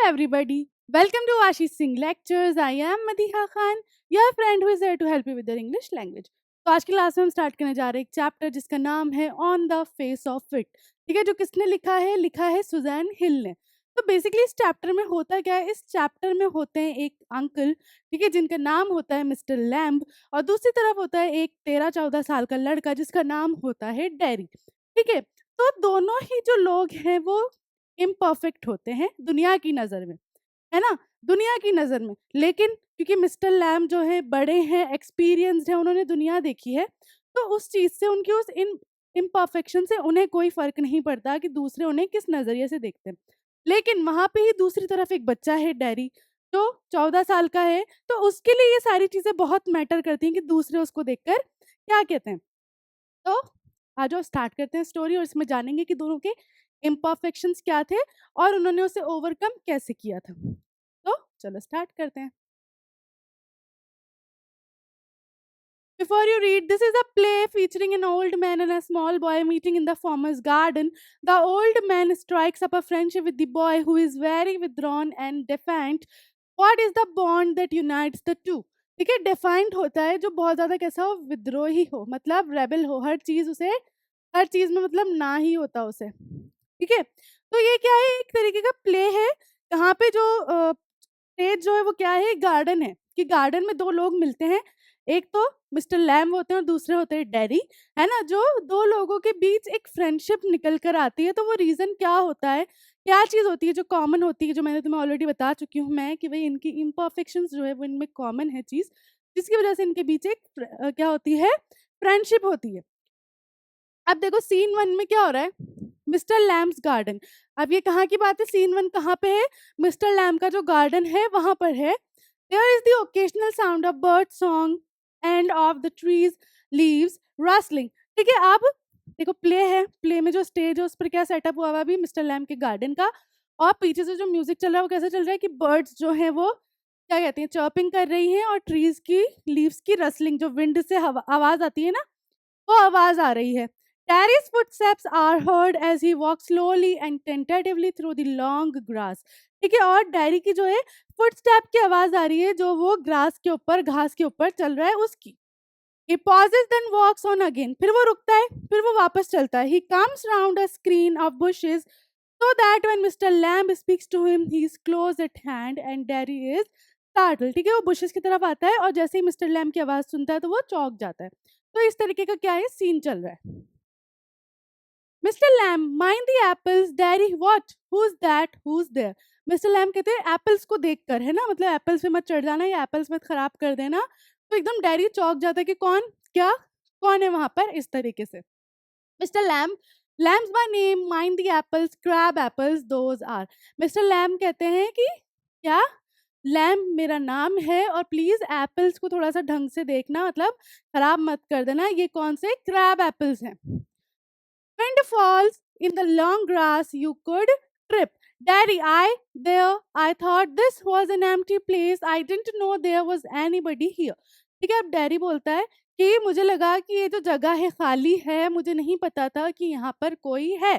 everybody. Welcome to Ashish Singh Lectures. I am Madiha Khan, your friend who is here to help you with your English language. तो आज की class में हम start करने जा रहे हैं एक चैप्टर जिसका नाम है on the face of it. ठीक है, जो किसने लिखा है सुजैन हिल ने। तो बेसिकली इस चैप्टर में होता क्या है, इस चैप्टर में होते हैं एक अंकल, ठीक है, जिनका नाम होता है मिस्टर लैम्ब, और दूसरी तरफ होता है एक 13-14 साल का लड़का जिसका नाम होता है डेरी। ठीक है, तो दोनों ही जो लोग हैं वो इम्परफेक्ट होते हैं दुनिया की नज़र में, है ना, दुनिया की नज़र में। लेकिन क्योंकि मिस्टर लैम जो है बड़े हैं, एक्सपीरियंस्ड है, उन्होंने दुनिया देखी है, तो उस चीज़ से उनकी उस इम्परफेक्शन से उन्हें कोई फ़र्क नहीं पड़ता कि दूसरे उन्हें किस नज़रिए से देखते हैं। लेकिन वहाँ पे ही दूसरी तरफ एक बच्चा है डेरी, जो 14 साल का है, तो उसके लिए ये सारी चीज़ें बहुत मैटर करती हैं कि दूसरे उसको देखकर क्या कहते हैं। तो आ जाओ स्टार्ट करते हैं स्टोरी, और इसमें जानेंगे कि दोनों के इम्परफेक्शंस क्या थे और उन्होंने उसे ओवरकम कैसे किया था। तो चलो स्टार्ट करते हैं। Before you read, this is a play featuring an old man and a small boy meeting in the farmer's garden. The old man strikes up a friendship with the boy who is very withdrawn and defiant. What is the bond that unites the two? ठीक है, defiant होता है जो बहुत ज्यादा कैसा हो, विद्रोही हो, मतलब रेबल हो, हर चीज में मतलब ना ही होता उसे। ठीक है, तो ये क्या है, एक तरीके का प्ले है। यहाँ पे जो स्टेज जो है वो क्या है, गार्डन है, कि गार्डन में दो लोग मिलते हैं, एक तो मिस्टर लैम होते हैं और दूसरे होते हैं डैडी, है ना। जो दो लोगों के बीच एक फ्रेंडशिप निकल कर आती है, तो वो रीजन क्या होता है, क्या चीज होती है जो कॉमन होती है, जो मैंने तुम्हें ऑलरेडी बता चुकी हूँ मैं कि भाई इनकी इम्परफेक्शंस जो है वो इनमें कॉमन है चीज, जिसकी वजह से इनके बीच एक क्या होती है, फ्रेंडशिप होती है। अब देखो सीन 1 में क्या हो रहा है, मिस्टर लैम्स गार्डन। अब ये कहाँ की बात है, सीन 1 कहाँ पे है, मिस्टर लैम का जो गार्डन है वहां पर है। There is the occasional sound of bird song and of the trees leaves rustling. ठीक है, अब देखो प्ले है, प्ले में जो स्टेज है उस पर क्या सेटअप हुआ हुआ अभी मिस्टर लैम के गार्डन का, और पीछे से जो म्यूजिक चल रहा है वो कैसे चल रहा है कि बर्ड्स जो है वो क्या कहते हैं, चर्पिंग कर रही हैं, और ट्रीज की लीव्स की रसलिंग, जो विंड से आवाज आती है ना, वो आवाज आ रही है। Terry's footsteps are heard as he walks slowly and tentatively through the long grass. ठीक है, और डैरी की जो है फुटस्टेप की आवाज आ रही है, जो वो ग्रास के ऊपर, घास के ऊपर चल रहा है उसकी। He pauses then walks on again. फिर वो रुकता है, फिर वो वापस चलता है। He comes round a screen of bushes so that when Mr. Lamb speaks to him, he is close at hand and Derry is startled. ठीक है, वो bushes की तरफ आता है और जैसे ही मिस्टर लैम्ब की आवाज सुनता है तो वो चौंक जाता है। तो इस तरीके का क्या है, सीन चल रहा है। Mister Lamb, mind the apples. Daddy, what, who's that, who's there. Mister lamb कहते हैं एप्पल्स को देखकर, है ना, मतलब एप्पल्स पे मत चढ़ जाना या एप्पल्स मत खराब कर देना। तो एकदम डैडी चौंक जाता है कि कौन, क्या, कौन है वहां पर, इस तरीके से। Mister Lamb, Lamb's by name, mind the apples, crab apples those are. Mister lamb कहते हैं कि क्या, लैम मेरा नाम है और प्लीज एप्पल्स को थोड़ा सा ढंग से देखना, मतलब खराब मत कर देना, ये कौन से क्रैब एप्पल्स हैं। Wind falls in the long grass, you could trip. Daddy, I thought this was an empty place. I didn't know there was anybody here. ठीक है, अब डैडी बोलता है कि मुझे लगा कि ये जो जगह है खाली है, मुझे नहीं पता था कि यहाँ पर कोई है।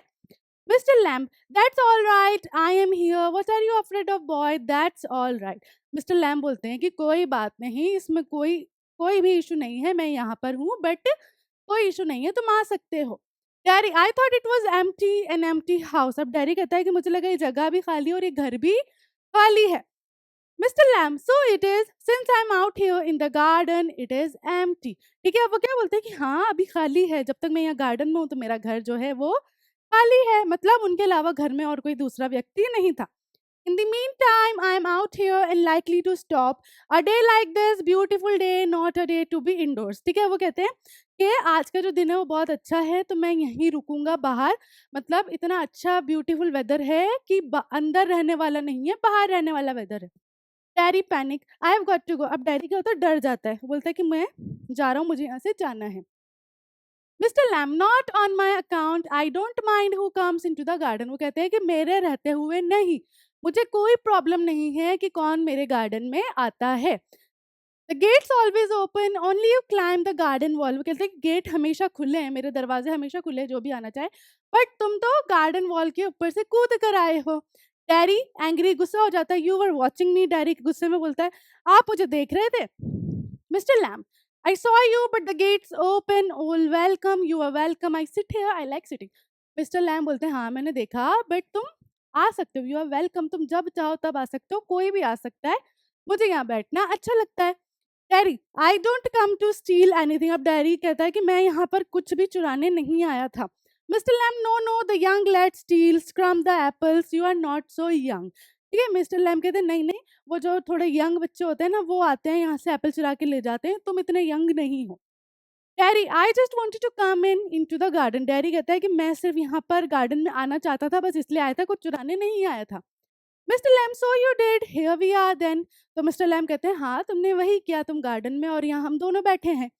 Mister lamb, that's all right, I am here. What are you afraid of, boy? That's all right. Mister lamb बोलते हैं कि कोई बात नहीं, इसमें कोई कोई भी इशू नहीं है, मैं यहाँ पर हूँ, बट कोई इशू नहीं है, तुम आ सकते हो। Daddy, I thought it was empty, an empty house. अब डैडी कहता है कि मुझे लगा ये जगह भी खाली और ये घर भी खाली है। Mister Lamb, so it is, since I am out here in the garden it is empty. ठीक है, अब वो क्या बोलते हैं कि हाँ अभी खाली है, जब तक मैं यहाँ गार्डन में हूँ तो मेरा घर जो है वो खाली है, मतलब उनके अलावा घर में और कोई दूसरा व्यक्ति नहीं था। In the meantime, I am out here and likely to stop. A day like this, beautiful day, not a day to be indoors. ठीक है, वो कहते हैं कि आज का जो दिन है वो बहुत अच्छा है, तो मैं यहीं रुकूंगा बाहर, मतलब इतना अच्छा ब्यूटीफुल वेदर है कि अंदर रहने वाला नहीं है, बाहर रहने वाला वेदर है। Daddy panic, I have got to go. अब डैडी क्या होता है, डर जाता है, बोलता है कि मैं जा रहा हूँ, मुझे यहाँ से जाना है। Mister Lamb, not on my account, I don't mind who comes into the garden. वो कहते हैं कि मेरे रहते हुए नहीं, मुझे कोई प्रॉब्लम नहीं है कि कौन मेरे गार्डन में आता है। The gates always open, only you climb the garden wall. वो कहते हैं कि गेट हमेशा खुले हैं, मेरे दरवाजे हमेशा खुले हैं, जो भी आना चाहे, बट तुम तो गार्डन वॉल के ऊपर से कूद कर आए हो। डैडी एंग्री गुस्सा हो जाता है, you were watching me. Daddy गुस्से में बोलता है, आप मुझे देख रहे थे। Mister lamb, I saw you but the gate's open, all welcome, you are welcome, I sit here, I like sitting. Mister Lamb बोलते हैं, हाँ मैंने देखा, बट तुम आ सकते हो, यू आर वेलकम, तुम जब चाहो तब आ सकते हो, कोई भी आ सकता है, मुझे यहाँ बैठना अच्छा लगता है। Daddy, I don't come to steal anything. अब डैडी कहता है कि मैं यहाँ पर कुछ भी चुराने नहीं आया था। Mister lamb, no no, the young let steal, scrump the apples, you are not so young. ठीक है, मिस्टर लैम कहते हैं, नहीं नहीं, वो जो थोड़े यंग बच्चे होते हैं ना, वो आते हैं यहाँ से एप्पल चुरा के ले जाते हैं, तुम इतने यंग नहीं हो। Daddy, I just wanted to come in to the garden. Daddy कहता है कि मैं सिर्फ यहाँ पर गार्डन में आना चाहता था, बस इसलिए आया था, कुछ चुराने नहीं आया था। Mister Lamb, so you did, here we are then. तो मिस्टर लैम कहते हैं, हाँ तुमने वही किया, तुम गार्डन में और यहाँ हम दोनों बैठे हैं।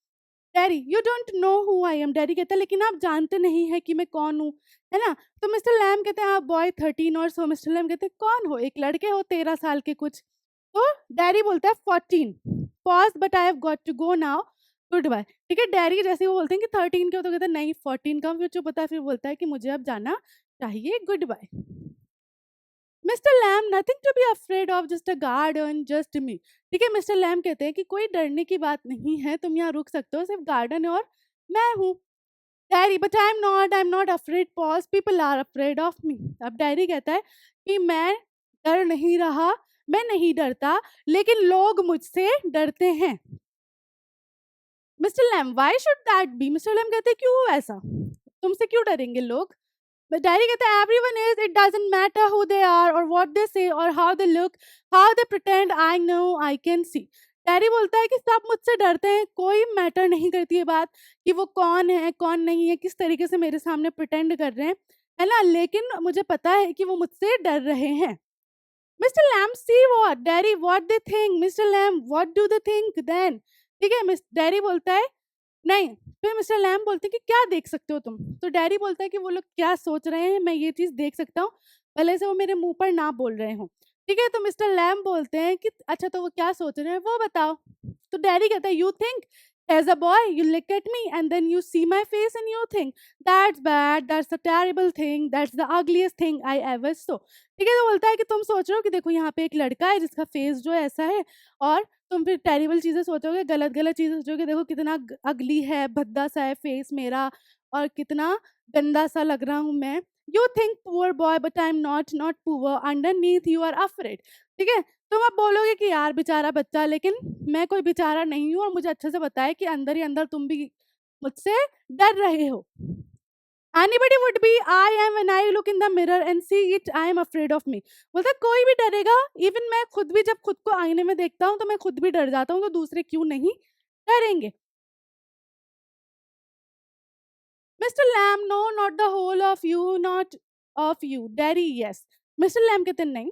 Daddy, you don't know who I am. Daddy कहता है, लेकिन आप जानते नहीं है कि मैं कौन हूँ, है ना। तो मिस्टर लैम कहते हैं, आप बॉय 13 और सो। मिस्टर लैम कहते हैं, कौन हो, एक लड़के हो 13 साल के कुछ। तो डैडी बोलता है 14, pause but I have got to go now, good bye. ठीक है, डैडी जैसे वो बोलते हैं कि 13 के हो, तो कहते हैं नहीं 14 का, फिर चुप होता है, फिर बोलता है कि मुझे अब जाना चाहिए, good bye. Mister Lam, nothing to be afraid of, just a garden, just me. ठीक है, मिस्टर लैम कहते हैं कि कोई डरने की बात नहीं है, तुम यहाँ रुक सकते हो, सिर्फ गार्डन है और मैं हूँ। Daddy, but I am not afraid, pause, people are afraid of me. अब डैडी कहता है कि मैं डर नहीं रहा, मैं नहीं डरता, लेकिन लोग मुझसे डरते हैं। Mister Lamb, why should that be. Mister lamb कहते हैं, क्यों ऐसा, तुमसे क्यों डरेंगे लोग। But Daddy कहता है, everyone is, it doesn't matter who they are or what they say or how they look, how they pretend, I know, I can see. Daddy बोलता है कि सब मुझसे डरते हैं, कोई मैटर नहीं करती है बात कि वो कौन है कौन नहीं है, किस तरीके से मेरे सामने प्रिटेंड कर रहे हैं, है ना, लेकिन मुझे पता है कि वो मुझसे डर रहे हैं। Mister Lamb, see what daddy, what they think. Mister Lamb, what do they think then. ठीक है, मिस डैडी बोलता है, नहीं। फिर मिस्टर लैम बोलते हैं कि क्या देख सकते हो तुम। तो डैडी बोलता है कि वो लोग क्या सोच रहे हैं मैं ये चीज़ देख सकता हूँ, भले से वो मेरे मुंह पर ना बोल रहे हो। ठीक है, तो मिस्टर लैम बोलते हैं कि अच्छा तो वो क्या सोच रहे हैं वो बताओ। तो डैडी कहता है, you think as a boy you look at me and then you see my face and you think that's bad, that's a terrible thing, that's the ugliest thing I ever saw. ठीक है, तो बोलता है कि तुम सोच रहे हो कि देखो यहाँ पे एक लड़का है जिसका फेस जो है ऐसा है, और तुम फिर टेरिबल चीज़ें सोचोगे, गलत-गलत चीज़ें सोचोगे, देखो कितना अगली है, भद्दा-सा है फेस मेरा और कितना गंदा-सा लग रहा हूँ मैं। You think poor boy but I am not, not poor, underneath you are afraid. ठीक है? तुम अब बोलोगे कि यार बेचारा बच्चा, लेकिन मैं कोई बेचारा नहीं हूँ और मुझे अच्छे से पता है कि अंदर ही अंदर तुम भी मुझसे डर रहे हो। Anybody would be, I am when I look in the mirror and see it, I am afraid of मी। बोलता है कोई भी डरेगा, इवन मैं खुद भी जब खुद को आईने में देखता हूँ तो मैं खुद भी डर जाता हूँ, तो दूसरे क्यों नहीं डरेंगे। Mister lamb, no not the whole of you, not of you. Daddy, yes. Mister lamb कहते हैं, नहीं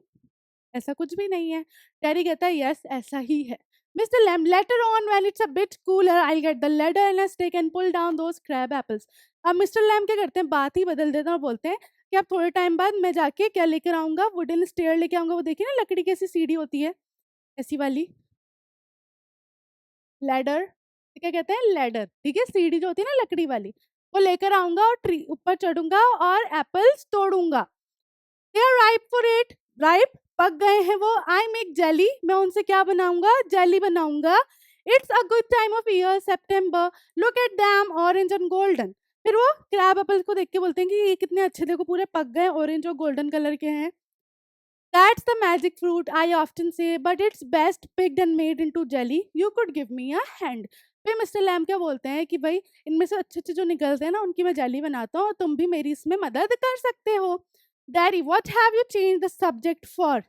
ऐसा कुछ भी नहीं है। डैडी कहता है, यस ऐसा ही है। Mister Lamb, later on when it's a bit cooler I get the ladder and a stick and pull down those crab apples. अब मिस्टर लैम क्या करते हैं, बात ही बदल देते हैं और बोलते हैं कि अब थोड़े टाइम बाद मैं जाके क्या लेकर आऊंगा, वुडन स्टेयर लेके आऊंगा। वो देखिए ना लकड़ी की ऐसी सीढ़ी होती है, ऐसी वाली लैडर, क्या कहते हैं लैडर, ठीक है, सीढ़ी जो होती है ना लकड़ी वाली, वो लेकर आऊंगा और ट्री ऊपर चढ़ूंगा और एप्पल्स तोड़ूंगा। They are ripe for it, ripe, पक गए हैं वो। आई मेक जेली, मैं उनसे क्या बनाऊंगा, जेली बनाऊंगा। It's a good time of year, September, look at them orange and golden. फिर वो क्रैब एप्पल को देख के बोलते हैं कि ये कितने अच्छे, देखो पूरे पक गए, ऑरेंज और गोल्डन कलर के हैं। That's the magic fruit I often say, but it's best picked and made into jelly, you could give me a hand. फिर मिस्टर लैम क्या बोलते हैं कि भाई इनमें से अच्छे अच्छे जो निकलते हैं ना उनकी मैं जेली बनाता हूँ और तुम भी मेरी इसमें मदद कर सकते हो। Daddy, what have you change the subject for,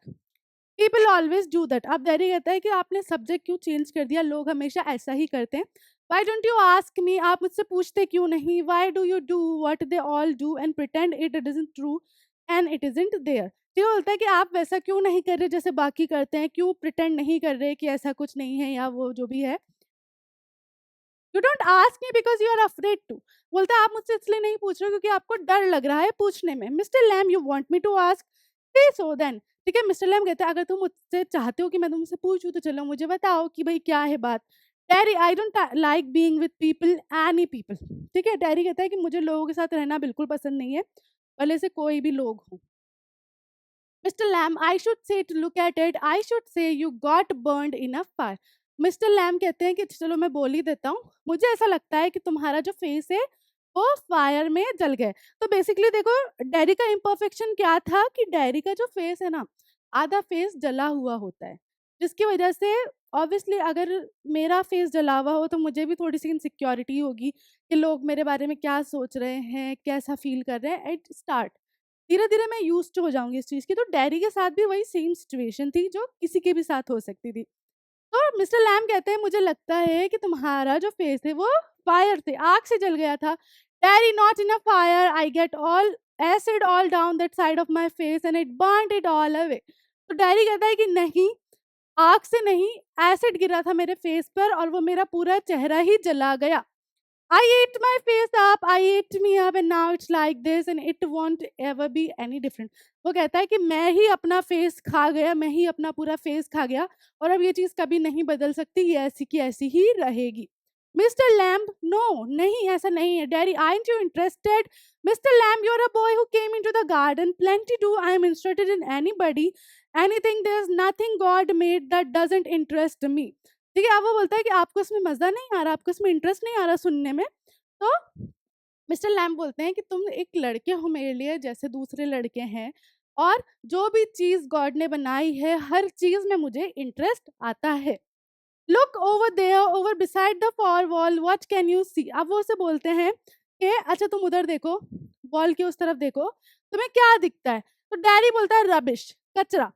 people always do that. अब डैडी कहता है कि आपने सब्जेक्ट क्यों चेंज कर दिया, लोग हमेशा ऐसा ही करते हैं। Why don't you ask me, आप मुझसे पूछते क्यों नहीं। Why do you do what they all do and pretend it isn't true and it isn't there. तो ये बोलता है कि आप वैसा क्यों नहीं कर रहे जैसे बाकी करते हैं, क्यों प्रिटेंड नहीं कर रहे कि ऐसा कुछ नहीं है या वो जो भी है। You don't ask me because you are afraid to. बोलता है आप मुझसे इसलिए नहीं पूछ रहे क्योंकि आपको डर लग रहा है पूछने में। Mister Lamb, you want me to ask, say so then. ठीक है, मिस्टर लैम कहते हैं अगर तुम मुझसे चाहते हो कि मैं तुमसे पूछूं तो चलो मुझे बताओ कि भाई क्या है बात। Daddy, I don't like being with people, any people. ठीक है, डैडी कहता है कि मुझे लोगों के साथ रहना बिल्कुल पसंद नहीं है, भले से कोई भी लोग हो। Mister lamb, I should say to look at it, I should say you got burned in a fire. Mister lamb कहते हैं कि चलो मैं बोल ही देता हूँ, मुझे ऐसा लगता है कि तुम्हारा जो फेस है वो फायर में जल गए। तो बेसिकली देखो, डैडी का इम्परफेक्शन क्या था कि डैडी का जो फेस है ना, आधा फेस जला हुआ होता है, जिसकी वजह से ऑब्वियसली अगर मेरा फेस जला हुआ हो तो मुझे भी थोड़ी सी इनसिक्योरिटी होगी कि लोग मेरे बारे में क्या सोच रहे हैं, कैसा फील कर रहे हैं। एट स्टार्ट धीरे धीरे मैं यूज हो जाऊंगी इस चीज की। तो डैडी के साथ भी वही सेम सिचुएशन थी जो किसी के भी साथ हो सकती थी। तो मिस्टर लैम कहते हैं मुझे लगता है कि तुम्हारा जो फेस है वो फायर से, आग से जल गया था। Daddy, not in a fire, I get all acid all down that side of my face and it burned it all away. तो डैडी कहता है कि नहीं, आग से नहीं, एसिड गिरा था मेरे फेस पर और वो मेरा पूरा चेहरा ही जला गया। I ate my face up, I ate me up and now it's like this and it won't ever be any different. वो कहता है कि मैं ही अपना फेस खा गया, मैं ही अपना पूरा फेस खा गया और अब ये चीज़ कभी नहीं बदल सकती, ये ऐसी की ऐसी ही रहेगी। मिस्टर लैम्ब, नो, नहीं ऐसा नहीं है। Daddy, aren't you interested? Mr. Lamb, you're a boy who came into the garden. Plenty do. I'm interested in anybody, anything. There's nothing God made that doesn't interest me. ठीक है, अब वो बोलता है कि आपको इसमें मज़ा नहीं आ रहा, आपको इसमें इंटरेस्ट नहीं आ रहा सुनने में। तो मिस्टर लैम्ब बोलते हैं कि तुम एक लड़के हो मेरे लिए जैसे दूसरे लड़के हैं, और जो भी चीज़ गॉड ने बनाई है, हर चीज़ में मुझे इंटरेस्ट आता है। Look over there, over beside the far wall, what can you see? अब वो उसे बोलते हैं कि अच्छा तुम उधर देखो, वॉल के उस तरफ देखो, तुम्हें क्या दिखता है? तो डैडी बोलता है रबिश, कचरा।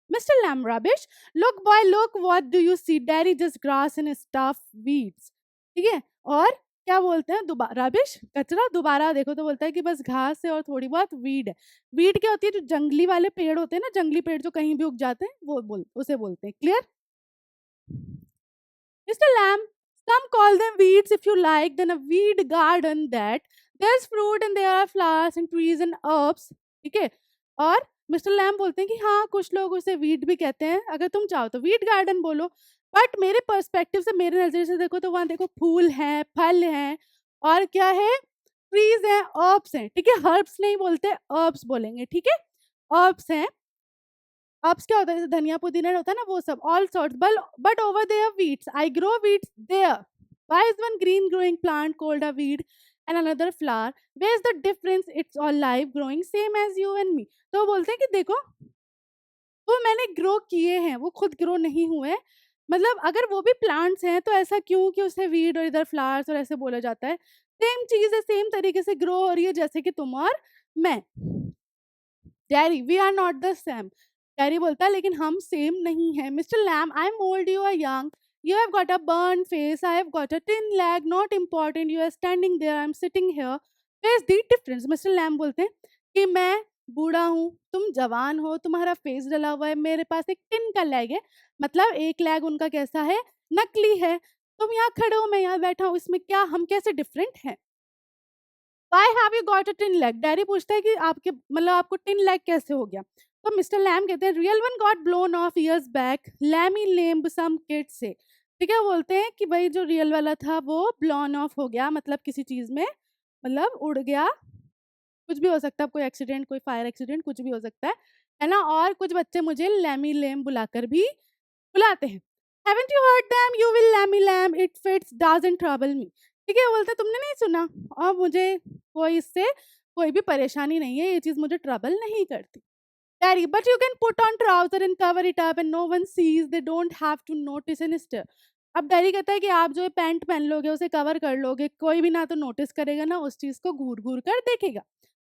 Mister Lamb, rubbish? Look boy look, what do you see? Daddy, just grass and stuff weeds. ठीक है, और क्या बोलते हैं दोबारा, रबिश, कचरा, दोबारा देखो तो बोलता है कि बस घास है और थोड़ी बहुत वीड है। वीड क्या होती है? जो जंगली वाले पेड़ होते हैं ना, जंगली पेड़ जो कहीं भी उग जाते हैं, वो उसे बोलते हैं। Clear? Mr. Lamb, some call them weeds if you like, then a weed garden that there's fruit and there are flowers and trees and herbs. ठीक है, और मिस्टर लैम बोलते हैं कि हाँ कुछ लोग उसे वीड भी कहते हैं, अगर तुम चाहो तो वीड गार्डन बोलो, बट मेरे पर्सपेक्टिव से, मेरे नज़रिए से देखो तो वहाँ देखो फूल हैं, फल हैं, और क्या है, ट्रीज हैं, हर्ब्स हैं। ठीक है, हर्ब्स नहीं बोलते, हर्ब्स बोलेंगे। ठीक है, हर्ब्स हैं। हर्ब्स क्या होता है? जैसे धनिया पुदीना होता है ना, वो सब, all sorts. But over there weeds, I grow weeds there. Why is one green growing plant called a weed and another flower? Where is the difference? It's all life growing same as you and me. तो वो बोलते हैं कि देखो, वो मैंने grow किए हैं, वो खुद ग्रो नहीं हुए। मतलब अगर वो भी प्लांट्स हैं तो ऐसा क्यों कि उसे वीड और इधर फ्लावर्स और ऐसे बोला जाता है? सेम चीज है, सेम तरीके से ग्रो हो रही है जैसे कि तुम और मैं। Daddy, we are not the same. Daddy बोलता है लेकिन हम सेम नहीं हैं। Mister lamb, I am old, you are young, you have got a burn face, I have got a tin leg, not important, you are standing there, I am sitting here, where is the difference? Mister Lamb बोलते हैं कि मैं बूढ़ा हूँ, तुम जवान हो, तुम्हारा फेस डला हुआ है, मेरे पास एक टिन का लेग है, मतलब एक लेग उनका कैसा है, नकली है। तुम यहाँ खड़े हो, मैं यहाँ बैठा हूँ, इसमें क्या, हम कैसे डिफरेंट हैं? Why have you got a tin leg? Daddy पूछता है कि आपके मतलब आपको टिन लेग कैसे हो गया? तो मिस्टर लैम कहते हैं real one got blown off years back, Lamey Lamb some kids से। ठीक है, बोलते हैं कि भाई जो रियल वाला था वो ब्लोन ऑफ हो गया, मतलब किसी चीज में, मतलब उड़ गया, कुछ भी हो सकता है, कोई एक्सीडेंट, कोई फायर एक्सीडेंट, कुछ भी हो सकता है ना। और कुछ बच्चे मुझे लैमी लेम बुलाकर भी बुलाते हैं। Haven't you heard them, you will Lamey Lamb, it fits doesn't trouble me. ठीक है, वो बोलते तुमने नहीं सुना, और मुझे कोई इससे कोई भी परेशानी नहीं है, ये चीज़ मुझे ट्रबल नहीं करती। Daddy, but you can put on trouser and cover it up and no one sees, they don't have to notice and stare. अब डैडी कहता है कि आप जो पैंट पहन लोगे, उसे कवर कर लोगे, कोई भी ना तो नोटिस करेगा ना उस चीज़ को घूर घूर कर देखेगा।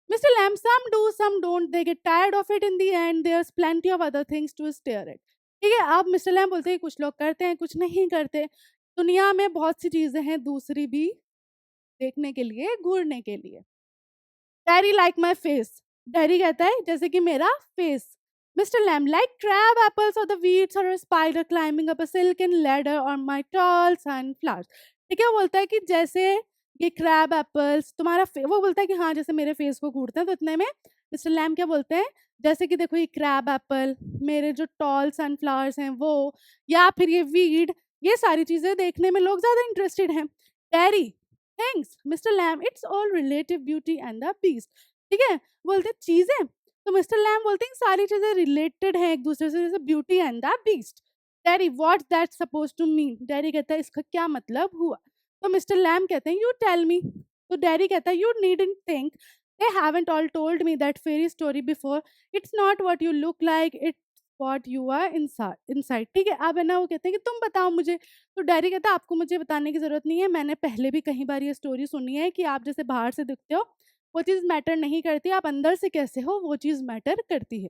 Mister Lamb, some do, some don't. They get tired of it in the end. There's plenty of other things to stare at. ठीक है, अब मिस्टर लैम बोलते हैं कुछ लोग करते हैं, कुछ नहीं करते। दुनिया में बहुत सी चीजें हैं दूसरी भी देखने के लिए, घूरने के लिए। Daddy, like my face. Daddy कहता है जैसे कि मेरा face. Mister Lamb, like crab apples और द वीड्स और spider climbing up a silken ladder और माय टॉल सनफ्लावर्स। ठीक है, वो बोलता है कि जैसे ये क्रैब एप्पल्स तुम्हारा वो बोलता है कि हाँ जैसे मेरे फेस को घूरते हैं, तो इतने में मिस्टर लैम क्या बोलते हैं, जैसे कि देखो ये क्रैब एप्पल, मेरे जो टॉल सनफ्लावर्स हैं वो, या फिर ये वीड, ये सारी चीजें देखने में लोग ज्यादा इंटरेस्टेड हैं। Daddy, thanks mister Lamb, it's all relative beauty and the peace. ठीक है, बोलते चीजें, तो मिस्टर लैम बोलते हैं सारी चीजें रिलेटेड हैं एक दूसरे से, जैसे beauty and the beast. Daddy what that suppose to mean, daddy कहता है इसका क्या मतलब हुआ। तो मिस्टर लैम कहते हैं यू टेल मी। तो डैडी कहता है you needn't think, they haven't all told me that fairy story before. It's not what you look like, it's what you are inside। ठीक है, अब है ना, वो कहते हैं कि तुम बताओ मुझे। तो डैडी कहता है आपको मुझे बताने की जरूरत नहीं है, मैंने पहले भी कई बार ये स्टोरी सुनी है कि आप जैसे बाहर से दिखते हो वो चीज मैटर नहीं करती, आप अंदर से कैसे हो वो चीज मैटर करती है।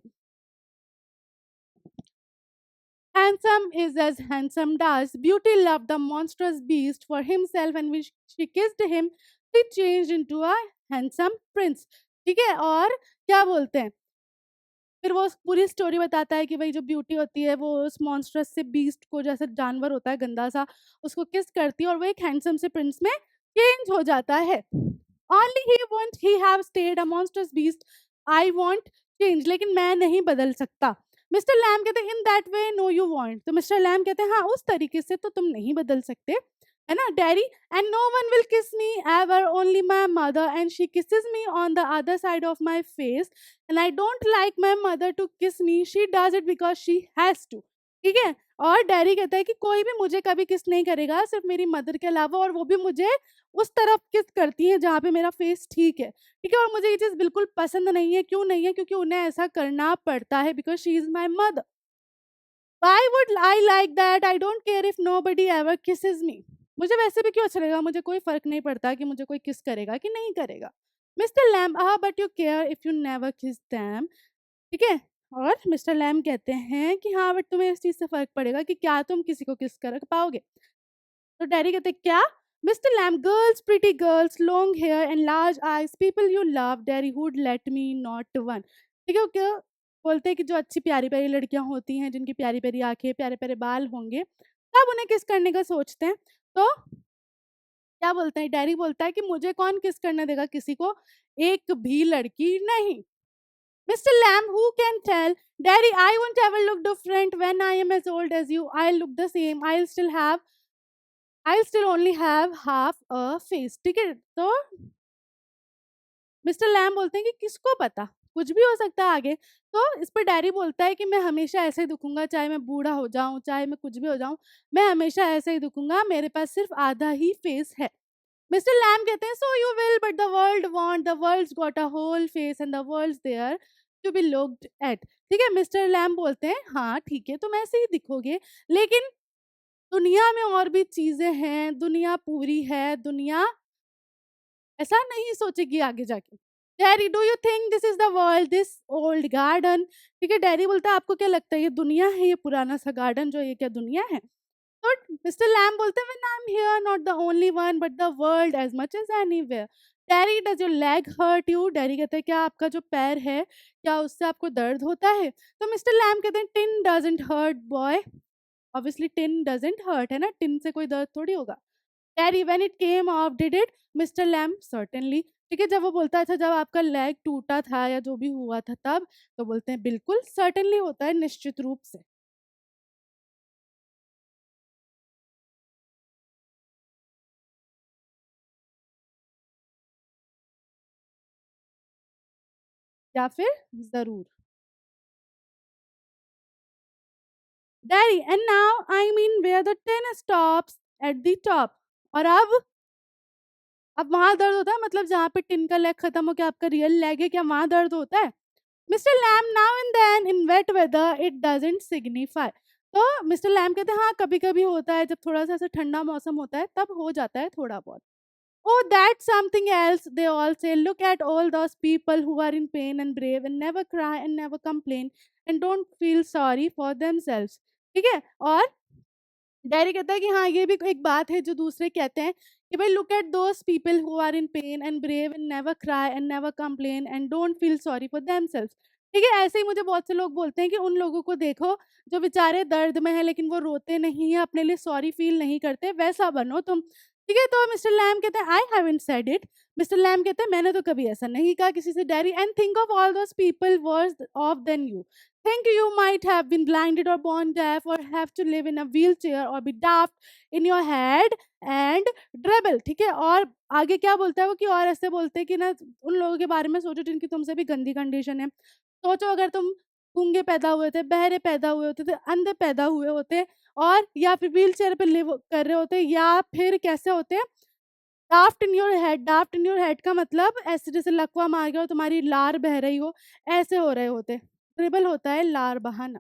Handsome is as handsome does. Beauty loved the monstrous beast for himself, and when she kissed him, he changed into a handsome prince। ठीक है, और क्या बोलते हैं, फिर वो पूरी स्टोरी बताता है कि भाई जो ब्यूटी होती है वो उस मॉन्स्टरस से बीस्ट को, जैसे जानवर होता है गंदा सा, उसको किस करती है और वो एक हैंडसम से प्रिंस में चेंज हो जाता है। Only he won't he have stayed a monstrous beast, I won't change, लेकिन मैं नहीं बदल सकता। मिस्टर लैम कहते हैं in that way no you won't. तो मिस्टर लैम कहते हैं हाँ उस तरीके से तो तुम नहीं बदल सकते, है ना daddy. And no one will kiss me ever, only my mother, and she kisses me on the other side of my face, and I don't like my mother to kiss me, she does it because she has to. ठीक है, और daddy कहता है कि कोई भी मुझे कभी किस नहीं करेगा सिर्फ मेरी मदर के अलावा, और वो भी मुझे उस तरफ किस करती है जहाँ पे मेरा फेस ठीक है। ठीक है, और मुझे ये चीज़ बिल्कुल पसंद नहीं है। क्यों नहीं है? क्योंकि उन्हें ऐसा करना पड़ता है, because she is my mother. Why would I like that, I don't care if nobody ever kisses me. मुझे वैसे भी क्यों अच्छा लगेगा, मुझे कोई फर्क नहीं पड़ता कि मुझे कोई किस करेगा कि नहीं करेगा। Mister Lamb but you care if you never kiss them. ठीक है, और मिस्टर लैम कहते हैं कि हाँ बट तुम्हें इस चीज से फर्क पड़ेगा कि क्या तुम किसी को किस कर पाओगे। तो डैडी कहते हैं क्या। Mister Lamb girls, pretty girls, long hair and large eyes, people you love, daddy would let me not one. ठीक है, क्या बोलते हैं कि जो अच्छी प्यारी प्यारी लड़कियां होती हैं, जिनकी प्यारी प्यारी आंखें, प्यारे प्यारे बाल होंगे, तब उन्हें किस करने का सोचते हैं। तो क्या बोलते हैं, डैडी बोलता है कि मुझे कौन किस करने देगा किसी को, एक भी लड़की नहीं। Mr. Lamb, who can tell? Daddy, I won't ever look different when I am as old as you. I'll look the same. I'll still only have half a face. ठीक है, तो मिस्टर लैम बोलते हैं कि किसको पता, कुछ भी हो सकता है आगे। तो इस पर डैडी बोलता है कि मैं हमेशा ऐसे ही दिखूंगा, चाहे मैं बूढ़ा हो जाऊं, चाहे मैं कुछ भी हो जाऊं, मैं हमेशा ऐसे ही दिखूंगा, मेरे पास सिर्फ आधा ही फेस है। मिस्टर लैम कहते हैं so you will but the world want, the world's got a whole face and the world's there to be looked at. ठीक है, मिस्टर लैम बोलते हैं हाँ ठीक है तुम ऐसे ही दिखोगे, लेकिन दुनिया में और भी चीजें हैं, दुनिया पूरी है, दुनिया ऐसा नहीं सोचेगी आगे जाके। Daddy do you think this is the world, this old garden. ठीक है, डैडी बोलता है आपको क्या लगता है ये दुनिया है, ये पुराना सा गार्डन जो, ये क्या दुनिया है। तो मिस्टर लैम बोलते हैं when I am here not the only one but the world as much as anywhere. Daddy does your leg hurt you, daddy कहते हैं क्या आपका जो पैर है क्या उससे आपको दर्द होता है। तो मिस्टर लैम कहते हैं tin doesn't hurt boy, obviously tin doesn't hurt, है ना, टिन से कोई दर्द थोड़ी होगा। Daddy when it came off did it, mister Lamb certainly. ठीक है, जब वो बोलता था जब आपका लेग टूटा था या जो भी हुआ था तब, तो बोलते हैं बिल्कुल सर्टेनली होता है, निश्चित रूप से। या फिर जरूर। Daddy and now I mean where the tin stops at the top. और अब वहां दर्द होता है, मतलब जहाँ पे टिन का लेग खत्म हो गया आपका रियल लेग है, क्या वहां दर्द होता है। Mister Lamb now and then in wet weather it doesn't signify. तो मिस्टर लैम कहते हैं हाँ कभी कभी होता है, जब थोड़ा सा ऐसा ठंडा मौसम होता है तब हो जाता है थोड़ा बहुत। Oh, that's something else, they all say. Look at all those people who are in pain and brave and never cry and never complain and don't feel sorry for themselves। ठीक है, और डैडी कहता है कि हाँ ये भी एक बात है जो दूसरे कहते हैं कि भाई look at those people who are in pain and brave and never cry and never complain and don't feel sorry for themselves. ठीक है, ऐसे ही मुझे बहुत से लोग बोलते हैं कि उन लोगों को देखो जो बेचारे दर्द में है लेकिन वो रोते नहीं है, अपने लिए सॉरी फील नहीं करते, वैसा बनो तुम। ठीक है, तो मिस्टर लैम कहते हैं I haven't said it. Mister lamb कहते हैं मैंने तो कभी ऐसा नहीं कहा किसी से daddy, and think of all those people worse off than you. Think you might have been blinded or born deaf or have to live in a wheelchair or be daft in your head and dribble। ठीक है, और आगे क्या बोलता है वो कि और ऐसे बोलते हैं कि ना उन लोगों के बारे में सोचो जिनकी तुमसे भी गंदी कंडीशन है। सोचो अगर तुम गूंगे पैदा हुए थे, बहरे पैदा हुए होते थे, अंधे पैदा हुए होते और या फिर व्हीलचेयर पे लिव कर रहे होते या फिर कैसे होते डाफ्ट in your head. डाफ्ट in your head का मतलब ऐसे जैसे लकवा मार गया और तुम्हारी लार बह रही हो, ऐसे हो रहे होते। ड्रिबल होता है लार बहाना।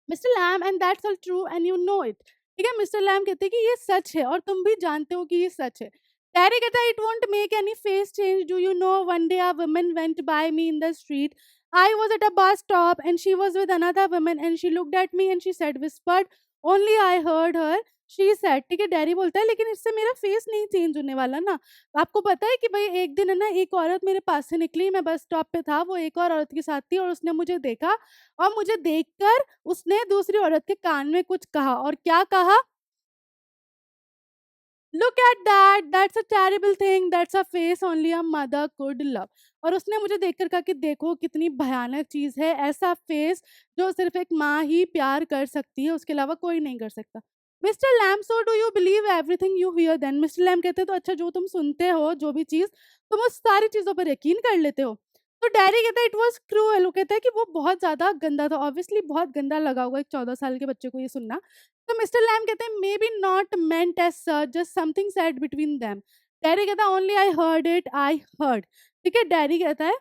Mister lamb and that's all true and you know it. ठीक है, मिस्टर लैम कहते हैं कि ये सच है और तुम भी जानते हो कि ये सच है। डैडी कहता है it won't make any face change, do you know one day a woman went by me in the street, I was at a bus stop and she was with another woman and she looked at me and she said whispered, only I heard her, she said. ठीक है, daddy बोलता है लेकिन इससे मेरा face नहीं change होने वाला ना। आपको पता है कि भाई एक दिन है ना, एक औरत मेरे पास से निकली, मैं बस स्टॉप पे था, वो एक और औरत के साथ थी और उसने मुझे देखा और मुझे देखकर उसने दूसरी औरत के कान में कुछ कहा और क्या कहा, look at that, that's a terrible thing, that's a face only a mother could love. और उसने मुझे देखकर कहा कि देखो कितनी भयानक चीज है, ऐसा फेस जो सिर्फ एक माँ ही प्यार कर सकती है, उसके अलावा कोई नहीं कर सकता। Mister Lamb, so do you believe everything you hear then. Mister lamb कहते तो अच्छा, जो तुम सुनते हो जो भी चीज, तुम उस सारी चीजों पर यकीन कर लेते हो। तो डैडी कहता है इट वॉज क्रूअल, वो कहता है कि वो बहुत ज्यादा गंदा था, ऑब्वियसली बहुत गंदा लगा होगा एक 14 साल के बच्चे को ये सुनना। तो मिस्टर लैम कहते हैं maybe not meant as such, just something said between them. Daddy कहता है only I heard it, I heard. ठीक है, डैडी कहता है,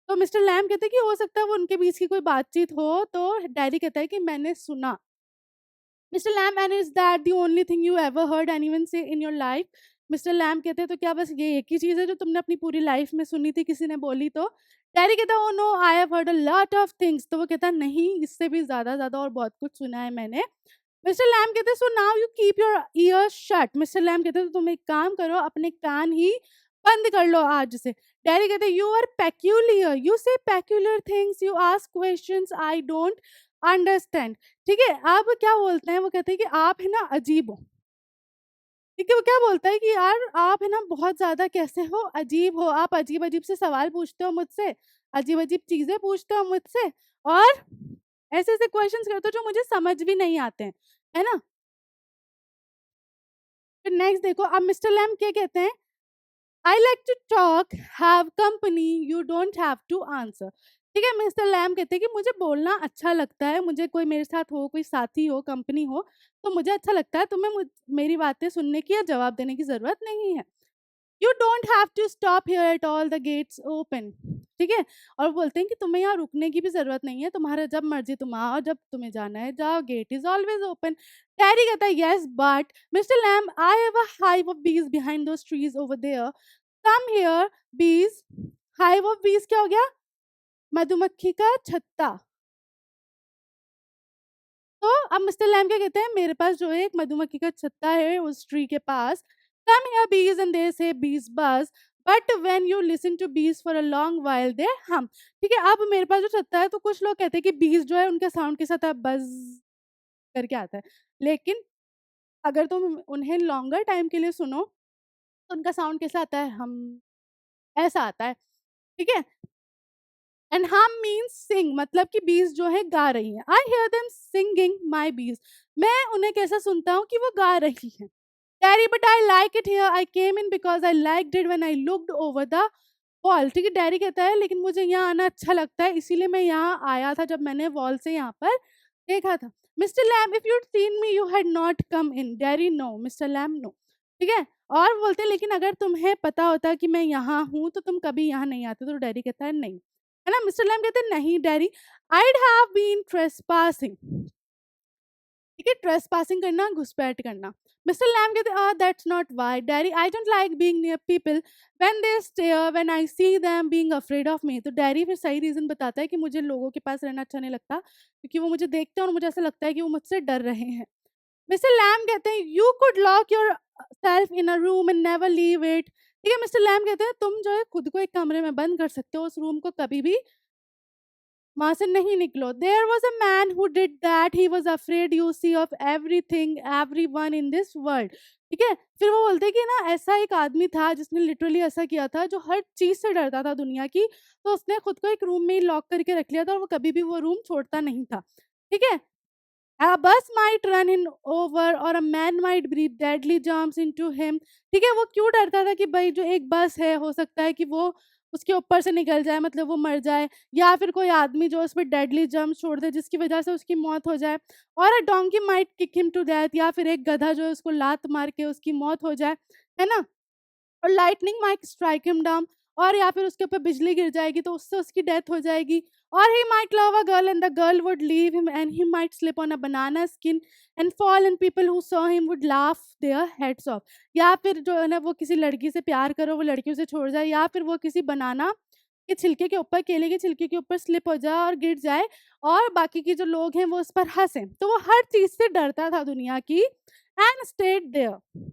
तो मिस्टर लैम कहते हैं कि हो सकता है वो उनके बीच की कोई बातचीत हो, तो डैडी कहता है कि मैंने सुना। Mister lamb, and is that the only thing you ever heard anyone say in your life. Mister lamb कहते हैं तो क्या बस ये एक ही चीज है जो तुमने अपनी पूरी लाइफ में सुनी थी, किसी ने बोली तो। डैडी कहता है oh no I have heard a lot of things, तो वो कहता है नहीं, इससे भी ज्यादा ज्यादा और बहुत कुछ सुना है मैंने। मिस्टर लैम कहते हैं so now you keep your ears shut. Mister lamb कहते हैं तो तुम एक काम करो, अपने कान ही बंद कर लो आज से। डैडी कहते हैं यू आर पेक्यूलियर, यू से peculiar things, you ask questions I don't understand. ठीक है, अब क्या बोलते हैं, वो कहते हैं कि आप है ना अजीब हो। ठीक है, वो क्या बोलता है कि यार आप है ना बहुत ज्यादा कैसे हो, अजीब हो, आप अजीब अजीब से सवाल पूछते हो मुझसे, अजीब अजीब चीजें पूछते हो मुझसे और ऐसे ऐसे क्वेश्चंस करते हो जो मुझे समझ भी नहीं आते हैं, है ना। फिर नेक्स्ट देखो, अब मिस्टर लैम क्या कहते हैं, I like to talk, have company, you don't have to answer. ठीक है, मिस्टर लैम कहते हैं कि मुझे बोलना अच्छा लगता है, मुझे कोई मेरे साथ हो, कोई साथी हो, कंपनी हो, तो मुझे अच्छा लगता है, तुम्हें मेरी बातें सुनने की या जवाब देने की जरूरत नहीं है। You don't have to stop here at all, the gate's open. ठीक है, और बोलते हैं कि तुम्हें यहाँ रुकने की भी जरूरत नहीं है, तुम्हारा जब मर्जी तुम आओ, जब तुम्हें जाना है जाओ, gate is always open. Terry कहता है yes but mister lamb I have a hive of bees behind those trees over there, come here bees. Hive of bees क्या हो गया, मधुमक्खी का छत्ता। तो अब मिस्टर लैम क्या कहते हैं, मेरे पास जो है एक मधुमक्खी का छत्ता है उस ट्री के पास, कम हियर बीज and they say bees buzz, but when you listen to bees for a long while they hum. ठीक है, अब मेरे पास जो छत्ता है तो कुछ लोग कहते हैं कि बीज जो है उनके साउंड के साथ बज करके आता है, लेकिन अगर तुम उन्हें लॉन्गर टाइम के लिए सुनो तो उनका साउंड कैसा आता है, हम ऐसा आता है। ठीक है, एंड हम मीन्स सिंग, मतलब कि बीज जो है गा रही है, आई हियर देम सिंगिंग माई बीज, मैं उन्हें कैसा सुनता हूँ कि वो गा रही है। Daddy but I like it here, I came in because I like did when I looked over the wall. ठीक है, डैडी कहता है लेकिन मुझे यहाँ आना अच्छा लगता है, इसीलिए मैं यहाँ आया था जब मैंने वॉल से यहाँ पर देखा था। Mister Lamb, if you'd seen me you had not come in. Daddy no, mister lamb no. ठीक है, और बोलते हैं लेकिन अगर तुम्हें पता होता कि मैं यहाँ हूँ तो तुम कभी यहाँ नहीं आते। तो डैडी कहता है नहीं, है ना। मिस्टर लैम कहते हैं नहीं daddy, I'd have been trespassing. ठीक है, ट्रेसपासिंग करना, घुसपैठ करना। मिस्टर लैम कहते हैं that's not why daddy, I don't like being near people when they stare when I see them being afraid of me. तो डैडी फिर सही रीजन बताता है कि मुझे लोगों के पास रहना अच्छा नहीं लगता क्योंकि वो मुझे देखते हैं और मुझे ऐसा लगता है कि वो मुझसे डर रहे हैं। मिस्टर लैम कहते हैं you could lock your self in a room and never leave it. ठीक है, मिस्टर लैम कहते हैं तुम जो है खुद को एक कमरे में बंद कर सकते हो, उस रूम को कभी भी वहां से नहीं निकलो। There was a man who did that, he was afraid you see of everything every one in this world. ठीक है, फिर वो बोलते हैं कि ना ऐसा एक आदमी था जिसने लिटरली ऐसा किया था, जो हर चीज से डरता था दुनिया की, तो उसने खुद को एक रूम में ही लॉक करके रख लिया था और वो कभी भी वो रूम छोड़ता नहीं था। ठीक है, A bus might run him over or a man might breathe deadly germs into him. ठीक है, वो क्यों डरता था कि भाई जो एक बस है हो सकता है कि वो उसके ऊपर से निकल जाए, मतलब वो मर जाए, या फिर कोई आदमी जो उस पे डेडली जर्म्स छोड़ दे जिसकी वजह से उसकी मौत हो जाए, और a donkey might kick him to death, या फिर एक गधा जो है उसको लात मार के उसकी मौत हो जाए, है ना? और lightning might strike him down, और या फिर उसके ऊपर बिजली गिर जाएगी तो उससे उसकी डेथ हो जाएगी, और he might love a girl and the girl would leave him and he might slip on a banana skin and fall and people who saw him would laugh their heads of. या फिर जो है ना वो किसी लड़की से प्यार करो, वो लड़की उसे छोड़ जाए, या फिर वो किसी बनाना के छिलके के ऊपर, केले के छिलके के ऊपर स्लिप हो जाए और गिर जाए, और बाकी के जो लोग हैं वो उस पर हंसे, तो वो हर चीज से डरता था दुनिया की, एंड स्टेड देयर।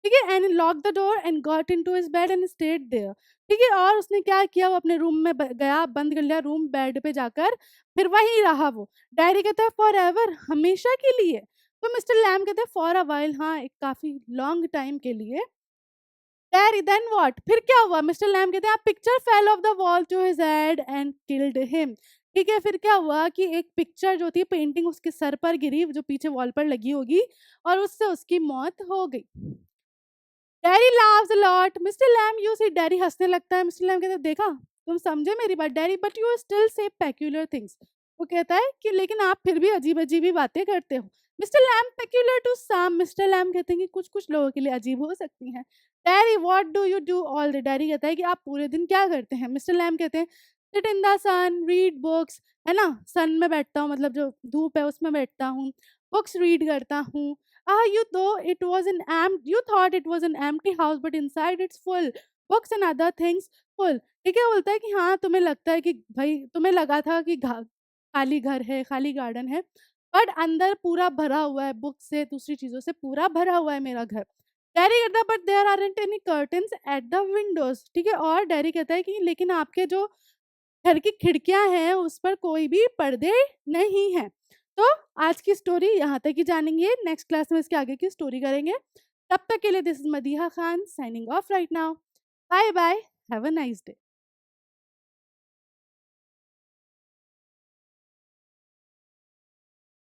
ठीक है, and lock the door and got into his bed and stayed there. ठीक है, और उसने क्या किया, वो अपने रूम में गया, बंद कर लिया रूम, बेड पे जाकर फिर वहीं रहा वो। डायरी कहता है फॉर एवर, हमेशा के लिए। तो मिस्टर लैम कहते हैं फॉर अ वाइल, हाँ एक काफी लॉन्ग टाइम के लिए। डैरी देन व्हाट, फिर क्या हुआ? मिस्टर लैम कहते हैं picture fell off the wall to his head and killed him. ठीक है, फिर क्या हुआ कि एक पिक्चर जो थी, पेंटिंग उसके सर पर गिरी, जो पीछे वॉल पर लगी होगी, और उससे उसकी मौत हो गई। Daddy laughs a lot. Mister Lamb you see, daddy हंसने लगता है। मिस्टर लैम कहता है देखा, तुम समझे मेरी बात daddy, but you still say peculiar things. वो कहता है कि लेकिन आप फिर भी अजीब अजीब ही बातें करते हो। Mister Lamb peculiar to some, mister lamb कहते हैं कि कुछ कुछ लोगों के लिए अजीब हो सकती हैं। Daddy what do you do all the, daddy कहता है कि आप पूरे दिन क्या करते हैं? मिस्टर लैम कहते हैं sit in the sun read books, है ना, सन में बैठता हूँ, मतलब जो धूप है उसमें बैठता हूँ, बुक्स रीड करता हूँ। You though it was an you thought it was an empty house, but inside it's full. Books and other things full. ठीक है, बोलता है कि हाँ तुम्हें लगता है कि भाई तुम्हें लगा था कि खाली घर है, खाली गार्डन है, बट अंदर पूरा भरा हुआ है, बुक से दूसरी चीजों से पूरा भरा हुआ है मेरा घर। डैरी कहता है but there aren't any curtains at the windows. ठीक है, और डैरी कहता है कि लेकिन आपके जो घर की खिड़कियां हैं उस पर कोई भी पर्दे नहीं हैं। तो आज की स्टोरी यहाँ तक ही जानेंगे, नेक्स्ट क्लास में इसके आगे की स्टोरी करेंगे। तब तक के लिए this is Madiha Khan signing off right now. Bye bye, have a nice day.